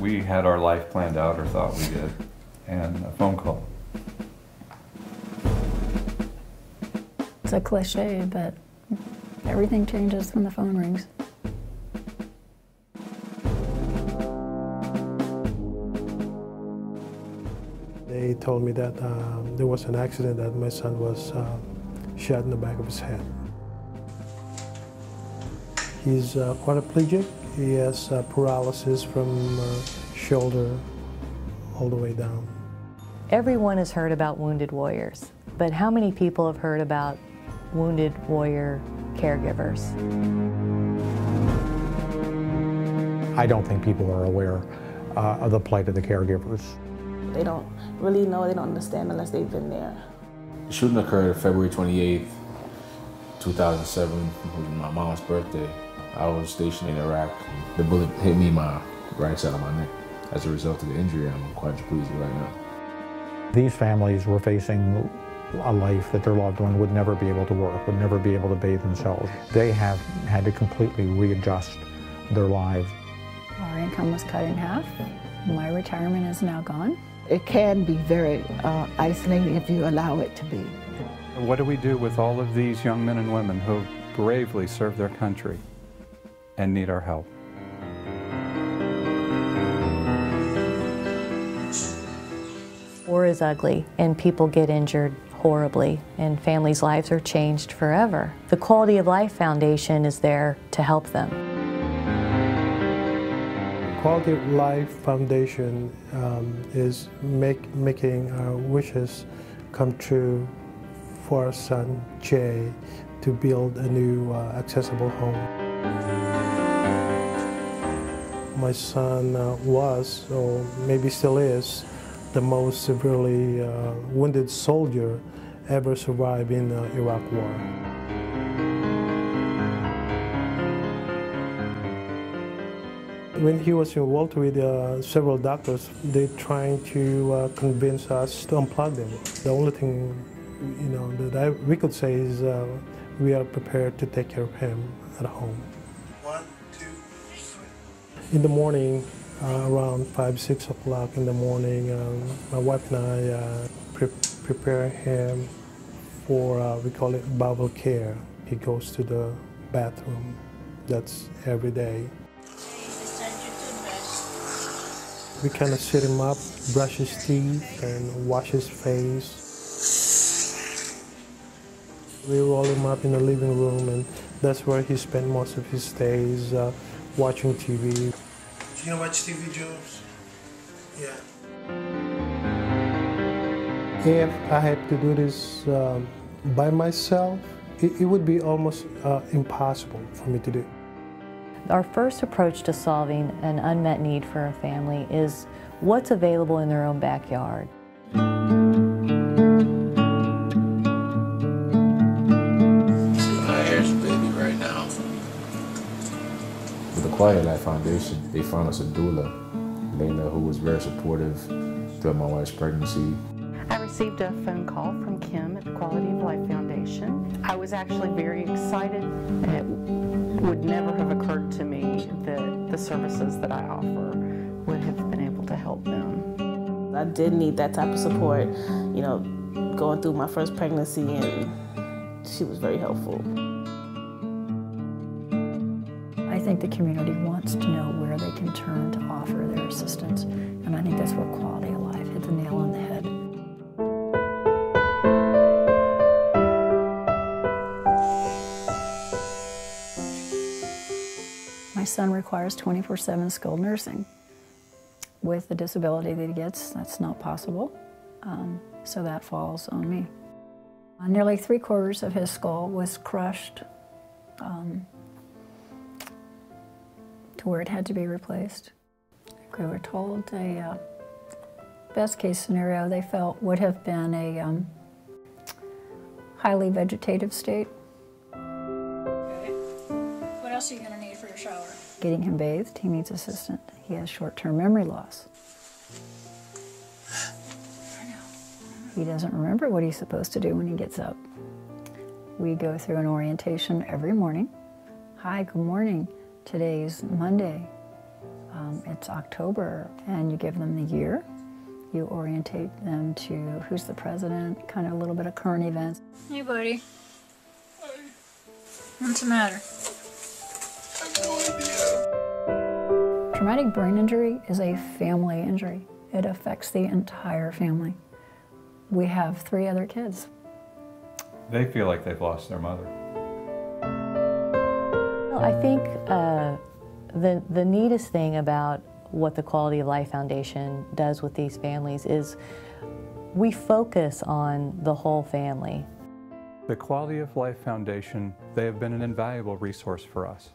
We had our life planned out, or thought we did, and a phone call. It's a cliche, but everything changes when the phone rings. They told me that there was an accident, that my son was shot in the back of his head. He's quadriplegic. He has paralysis from shoulder all the way down. Everyone has heard about wounded warriors, but how many people have heard about wounded warrior caregivers? I don't think people are aware of the plight of the caregivers. They don't really know, they don't understand unless they've been there. The shooting occurred February 28th, 2007, it was my mom's birthday. I was stationed in Iraq. The bullet hit me in my right side of my neck. As a result of the injury, I'm quadriplegic right now. These families were facing a life that their loved one would never be able to work, would never be able to bathe themselves. They have had to completely readjust their lives. Our income was cut in half. My retirement is now gone. It can be very isolating if you allow it to be. What do we do with all of these young men and women who bravely serve their country and need our help? War is ugly, and people get injured horribly, and families' lives are changed forever. The Quality of Life Foundation is there to help them. Quality of Life Foundation is making our wishes come true for our son, Jay, to build a new accessible home. My son was, or maybe still is, the most severely wounded soldier ever survived in the Iraq War. When he was involved with several doctors, they trying to convince us to unplug them. The only thing, that we could say is we are prepared to take care of him at home. 1, 2, 3. In the morning, around 5, 6 o'clock in the morning, my wife and I prepare him for, we call it bowel care. He goes to the bathroom. That's every day. We kind of sit him up, brush his teeth, and wash his face. We roll him up in the living room, and that's where he spent most of his days watching TV. Do you know watch TV, Jules? Yeah. If I had to do this by myself, it would be almost impossible for me to do. Our first approach to solving an unmet need for a family is what's available in their own backyard. Here's the baby right now. With the Quality of Life Foundation, they found us a doula, Layla, who was very supportive throughout my wife's pregnancy. I received a phone call from Kim at the Quality of Life Foundation. I was actually very excited, and it would never have occurred to me that the services that I offer would have been able to help them. I did need that type of support, going through my first pregnancy, and she was very helpful. I think the community wants to know where they can turn to offer their assistance, and I think that's where Quality of Life hit the nail on the head. My son requires 24/7 skilled nursing. With the disability that he gets, that's not possible, so that falls on me. Nearly 3/4 of his skull was crushed to where it had to be replaced. We were told a best case scenario they felt would have been a highly vegetative state. Okay. What else are you going to need for your shower? Getting him bathed, he needs assistance. He has short-term memory loss. I know. He doesn't remember what he's supposed to do when he gets up. We go through an orientation every morning. Hi, good morning. Today's Monday. It's October, and you give them the year. You orientate them to who's the president, kind of a little bit of current events. Hey, buddy. What's the matter? Traumatic brain injury is a family injury. It affects the entire family. We have 3 other kids. They feel like they've lost their mother. Well, I think the neatest thing about what the Quality of Life Foundation does with these families is we focus on the whole family. The Quality of Life Foundation, they have been an invaluable resource for us.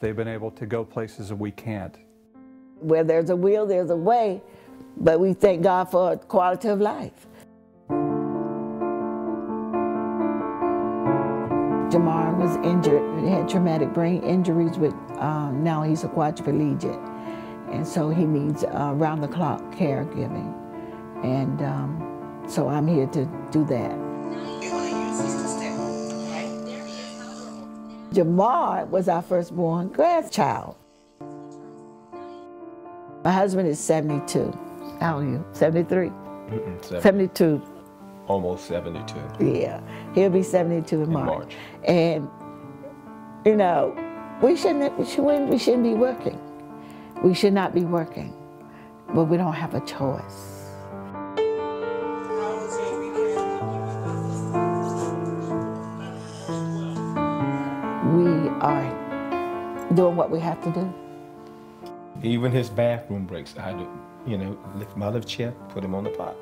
They've been able to go places that we can't. Where there's a will, there's a way, but we thank God for quality of life. Jamar was injured. He had traumatic brain injuries with, now he's a quadriplegic. And so he needs round-the-clock caregiving. And so I'm here to do that. Jamar was our firstborn grandchild. My husband is 72. How are you? 73? 72. Almost 72. Yeah, he'll be 72 in March. And, you know, we shouldn't be working. We should not be working, but we don't have a choice. We are doing what we have to do. Even his bathroom breaks, I had to, you know, lift my lift chair, put him on the pot,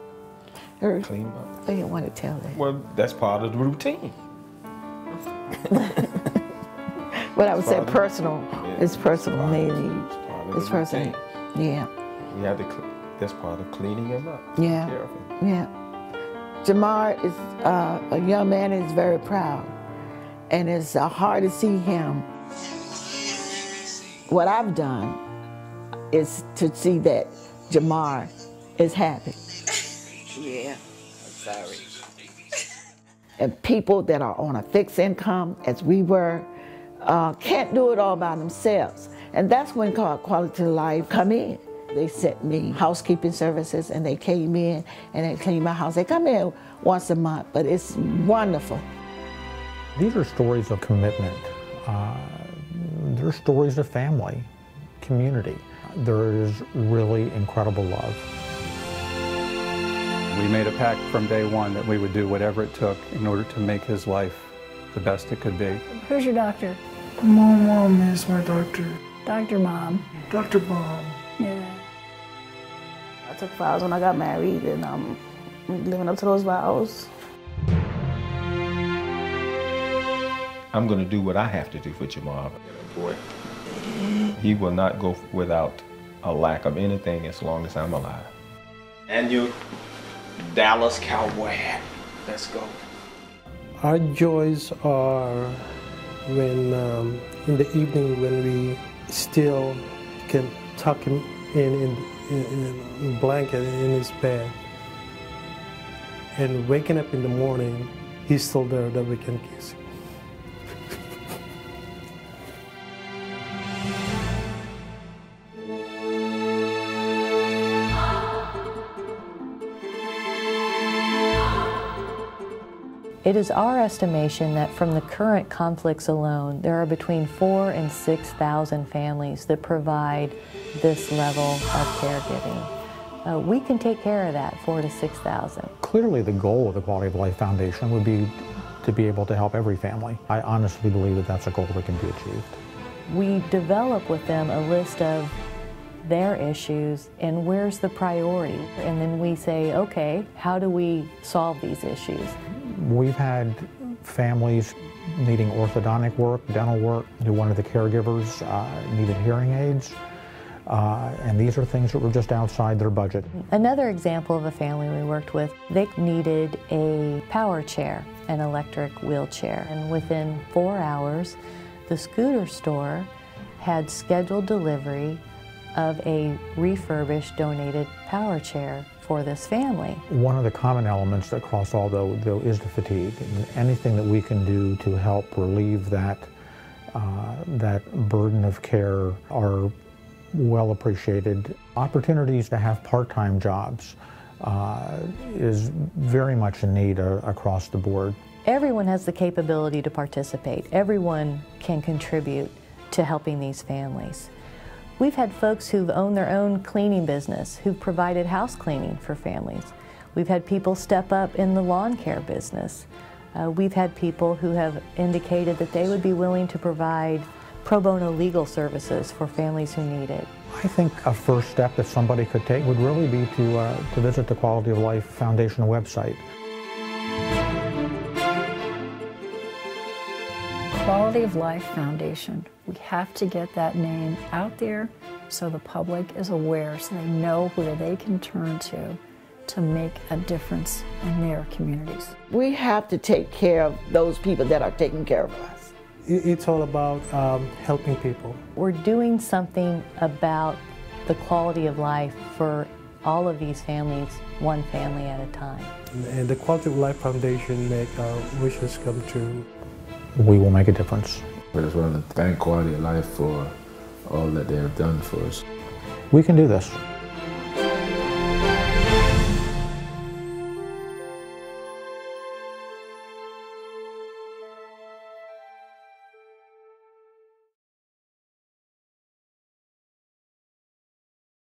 clean him up. I didn't want to tell that. Well, that's part of the routine. But I would say personal. It's personal mainly. It's personal. Yeah. We have to. That's part of cleaning him up. Yeah. Care of him. Yeah. Jamar is a young man and is very proud, and it's hard to see him. What I've done is to see that Jamar is happy. Yeah. I'm sorry. And people that are on a fixed income, as we were, can't do it all by themselves. And that's when Quality of Life come in. They sent me housekeeping services, and they came in and they cleaned my house. They come in once a month, but it's wonderful. These are stories of commitment. They're stories of family, community. There is really incredible love. We made a pact from day one that we would do whatever it took in order to make his life the best it could be. Who's your doctor? Mom is my doctor. Dr. Mom. Dr. Mom. Yeah. I took vows when I got married, and I'm living up to those vows. I'm going to do what I have to do for Jamar. Boy, he will not go without a lack of anything as long as I'm alive. And your Dallas Cowboy hat. Let's go. Our joys are when in the evening when we still can tuck him in a blanket in his bed, and waking up in the morning, he's still there that we can kiss him. It is our estimation that from the current conflicts alone, there are between 4,000 and 6,000 families that provide this level of caregiving. We can take care of that, 4,000 to 6,000. Clearly the goal of the Quality of Life Foundation would be to be able to help every family. I honestly believe that that's a goal that can be achieved. We develop with them a list of their issues and where's the priority. And then we say, okay, how do we solve these issues? We've had families needing orthodontic work, dental work. One of the caregivers needed hearing aids. And these are things that were just outside their budget. Another example of a family we worked with, they needed a power chair, an electric wheelchair. And within 4 hours, the scooter store had scheduled delivery of a refurbished, donated power chair for this family. One of the common elements across all though is the fatigue. And anything that we can do to help relieve that burden of care are well appreciated. Opportunities to have part-time jobs is very much in need across the board. Everyone has the capability to participate. Everyone can contribute to helping these families. We've had folks who've owned their own cleaning business who've provided house cleaning for families. We've had people step up in the lawn care business. We've had people who have indicated that they would be willing to provide pro bono legal services for families who need it. I think a first step that somebody could take would really be to visit the Quality of Life Foundation website. Quality of Life Foundation. We have to get that name out there so the public is aware, so they know where they can turn to make a difference in their communities. We have to take care of those people that are taking care of us. It's all about helping people. We're doing something about the quality of life for all of these families, one family at a time. And the Quality of Life Foundation make our wishes come true. We will make a difference. I just want to thank Quality of Life for all that they have done for us. We can do this.